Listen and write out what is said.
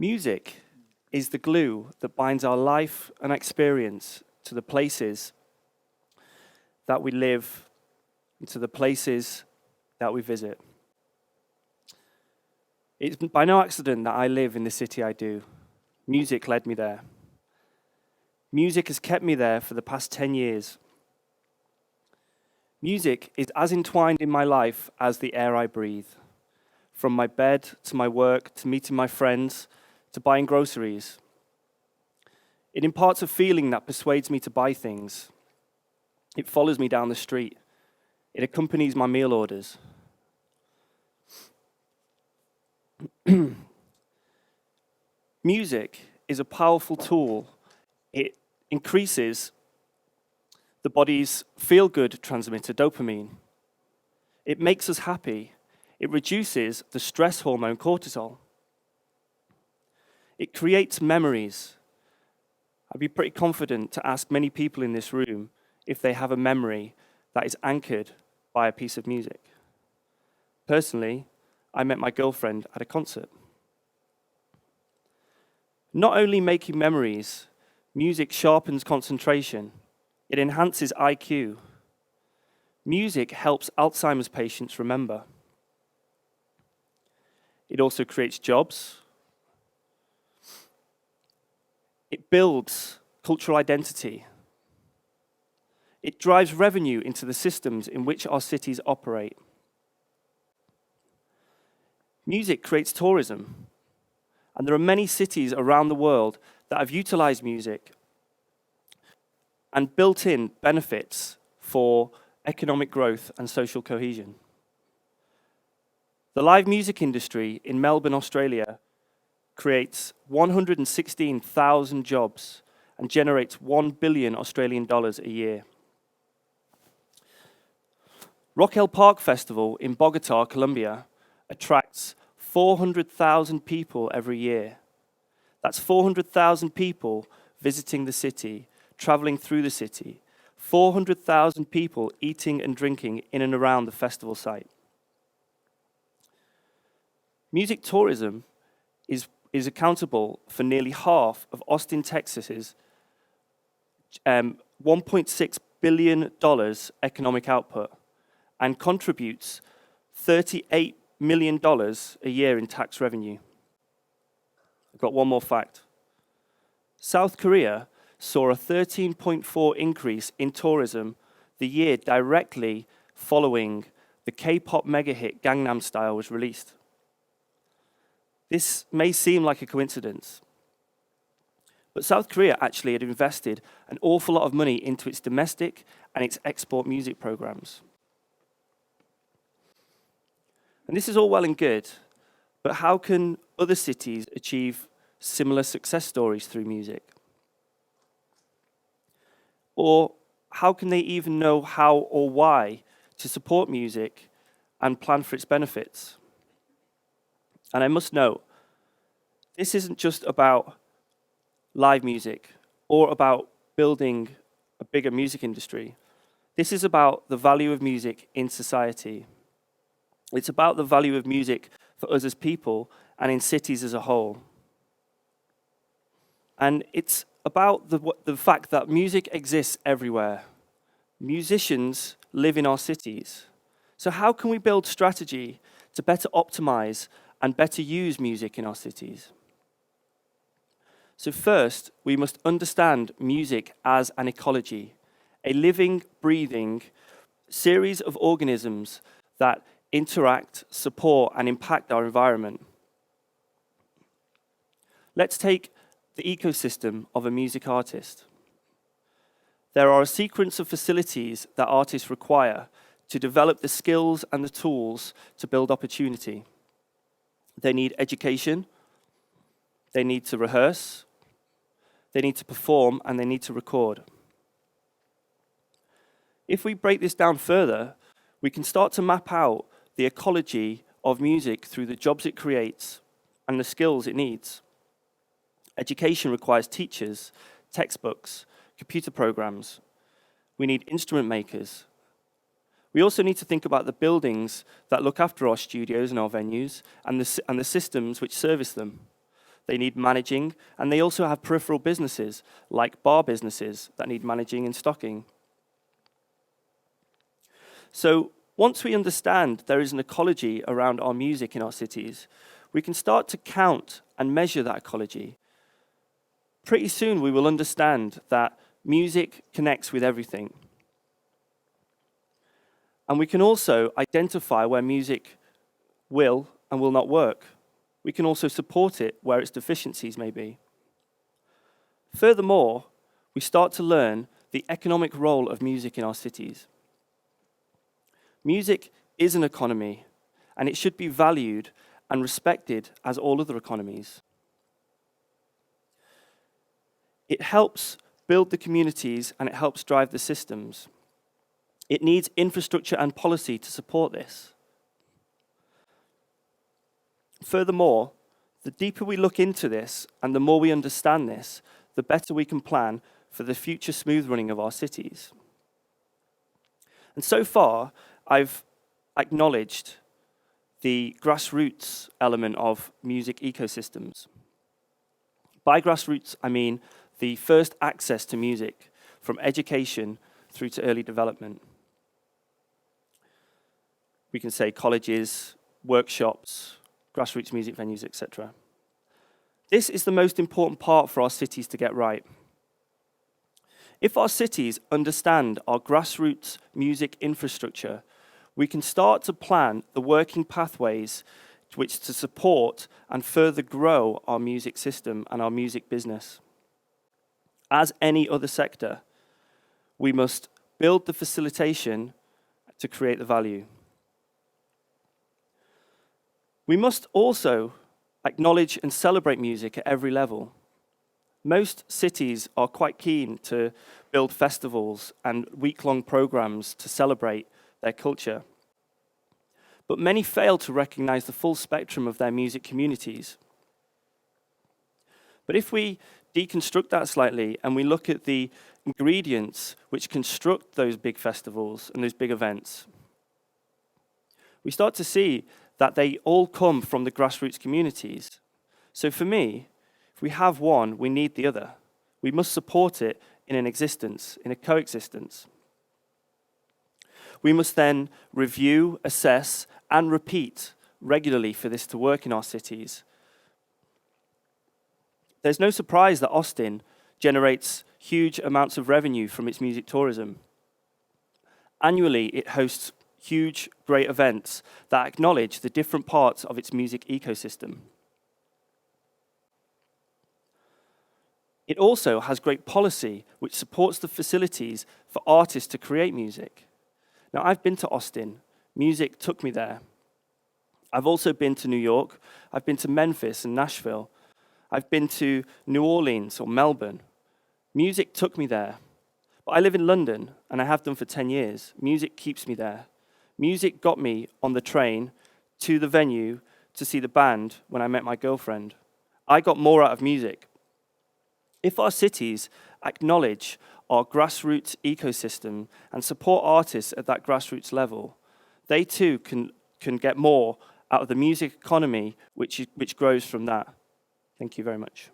Music is the glue that binds our life and experience to the places that we live and to the places that we visit. It's by no accident that I live in the city I do. Music led me there. Music has kept me there for the past 10 years. Music is as entwined in my life as the air I breathe. From my bed to my work, to meeting my friends, to buying groceries. It imparts a feeling that persuades me to buy things. It follows me down the street. It accompanies my meal orders. Music is a powerful tool. It increases the body's feel-good transmitter, dopamine. It makes us happy. It reduces the stress hormone, cortisol. It creates memories. I'd be pretty confident to ask many people in this room if they have a memory that is anchored by a piece of music. Personally, I met my girlfriend at a concert. Not only making memories, music sharpens concentration. It enhances IQ. Music helps Alzheimer's patients remember. It also creates jobs. It builds cultural identity. It drives revenue into the systems in which our cities operate. Music creates tourism. And there are many cities around the world that have utilized music and built in benefits for economic growth and social cohesion. The live music industry in Melbourne, Australia, creates 116,000 jobs and generates 1 billion Australian dollars a year. Rock Hill Park Festival in Bogota, Colombia, attracts 400,000 people every year. That's 400,000 people visiting the city, traveling through the city. 400,000 people eating and drinking in and around the festival site. Music tourism is accountable for nearly half of Austin, Texas's $1.6 billion economic output and contributes $38 million a year in tax revenue. I've got one more fact. South Korea saw a 13.4% increase in tourism the year directly following the K-pop mega hit Gangnam Style was released. This may seem like a coincidence, but South Korea actually had invested an awful lot of money into its domestic and its export music programs. And this is all well and good, but how can other cities achieve similar success stories through music? Or how can they even know how or why to support music and plan for its benefits? And I must note, this isn't just about live music or about building a bigger music industry. This is about the value of music in society. It's about the value of music for us as people and in cities as a whole. And it's about the fact that music exists everywhere. Musicians live in our cities. So how can we build strategy to better optimize and better use music in our cities? So first, we must understand music as an ecology, a living, breathing series of organisms that interact, support, and impact our environment. Let's take the ecosystem of a music artist. There are a sequence of facilities that artists require to develop the skills and the tools to build opportunity. They need education, they need to rehearse, they need to perform, and they need to record. If we break this down further, we can start to map out the ecology of music through the jobs it creates and the skills it needs. Education requires teachers, textbooks, computer programs. We need instrument makers. We also need to think about the buildings that look after our studios and our venues and the systems which service them. they need managing, and they also have peripheral businesses, like bar businesses, that need managing and stocking. So once we understand there is an ecology around our music in our cities, we can start to count and measure that ecology. Pretty soon we will understand that music connects with everything. And we can also identify where music will and will not work. We can also support it where its deficiencies may be. Furthermore, we start to learn the economic role of music in our cities. Music is an economy, and it should be valued and respected as all other economies. It helps build the communities, and it helps drive the systems. It needs infrastructure and policy to support this. Furthermore, the deeper we look into this and the more we understand this, the better we can plan for the future smooth running of our cities. And so far, I've acknowledged the grassroots element of music ecosystems. By grassroots, I mean the first access to music, from education through to early development. We can say colleges, workshops, grassroots music venues, etc. This is the most important part for our cities to get right. If our cities understand our grassroots music infrastructure, we can start to plan the working pathways which to support and further grow our music system and our music business. As any other sector, we must build the facilitation to create the value. We must also acknowledge and celebrate music at every level. Most cities are quite keen to build festivals and week-long programs to celebrate their culture. But many fail to recognize the full spectrum of their music communities. But if we deconstruct that slightly and we look at the ingredients which construct those big festivals and those big events, we start to see that they all come from the grassroots communities. So for me, if we have one, we need the other. We must support it in an existence, in a coexistence. We must then review, assess, and repeat regularly for this to work in our cities. There's no surprise that Austin generates huge amounts of revenue from its music tourism. Annually, it hosts huge, great events that acknowledge the different parts of its music ecosystem. It also has great policy which supports the facilities for artists to create music. Now, I've been to Austin. Music took me there. I've also been to New York. I've been to Memphis and Nashville. I've been to New Orleans or Melbourne. Music took me there. But I live in London, and I have done for 10 years. Music keeps me there. Music got me on the train to the venue to see the band when I met my girlfriend. I got more out of music. If our cities acknowledge our grassroots ecosystem and support artists at that grassroots level, they too can get more out of the music economy which grows from that. Thank you very much.